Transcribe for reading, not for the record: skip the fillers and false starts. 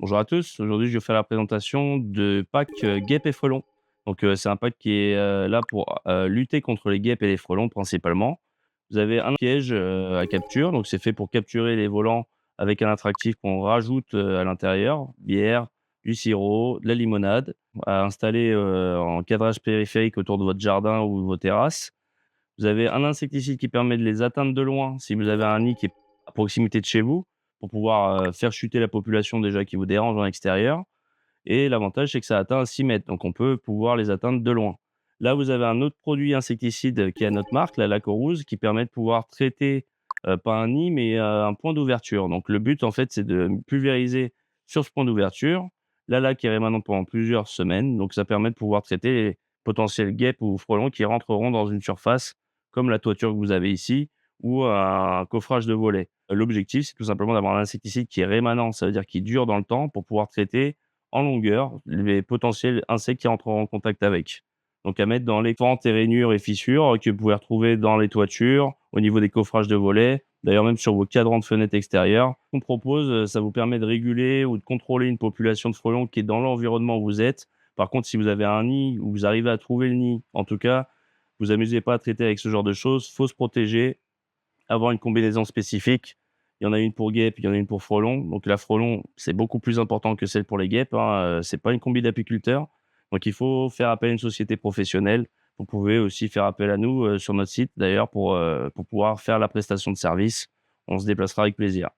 Bonjour à tous, aujourd'hui je vais faire la présentation de pack guêpes et frelons. C'est un pack qui est là pour lutter contre les guêpes et les frelons principalement. Vous avez un piège à capture, donc c'est fait pour capturer les volants avec un attractif qu'on rajoute à l'intérieur, bière, du sirop, de la limonade, à installer en cadrage périphérique autour de votre jardin ou de vos terrasses. Vous avez un insecticide qui permet de les atteindre de loin si vous avez un nid qui est à proximité de chez vous, pour pouvoir, faire chuter la population déjà qui vous dérange en extérieur et l'avantage, c'est que ça atteint 6 mètres, donc on peut pouvoir les atteindre de loin. Là, vous avez un autre produit insecticide qui est à notre marque, la Lacorousse, qui permet de pouvoir traiter, pas un nid, mais, un point d'ouverture. Donc le but, en fait, c'est de pulvériser sur ce point d'ouverture. La laque est rémanente pendant plusieurs semaines, donc ça permet de pouvoir traiter les potentiels guêpes ou frelons qui rentreront dans une surface comme la toiture que vous avez ici ou un coffrage de volets. L'objectif, c'est tout simplement d'avoir un insecticide qui est rémanent, ça veut dire qui dure dans le temps pour pouvoir traiter en longueur les potentiels insectes qui entreront en contact avec. Donc à mettre dans les fentes et rainures et fissures que vous pouvez retrouver dans les toitures, au niveau des coffrages de volets, d'ailleurs même sur vos cadrans de fenêtres extérieures. Ce qu'on propose, ça vous permet de réguler ou de contrôler une population de frelons qui est dans l'environnement où vous êtes. Par contre, si vous avez un nid ou vous arrivez à trouver le nid, en tout cas, vous amusez pas à traiter avec ce genre de choses, faut se protéger, avoir une combinaison spécifique. Il y en a une pour guêpes, il y en a une pour frelons. Donc la frelon, c'est beaucoup plus important que celle pour les guêpes, hein, c'est pas une combi d'apiculteurs. Donc il faut faire appel à une société professionnelle. Vous pouvez aussi faire appel à nous, sur notre site d'ailleurs pour pouvoir faire la prestation de service. On se déplacera avec plaisir.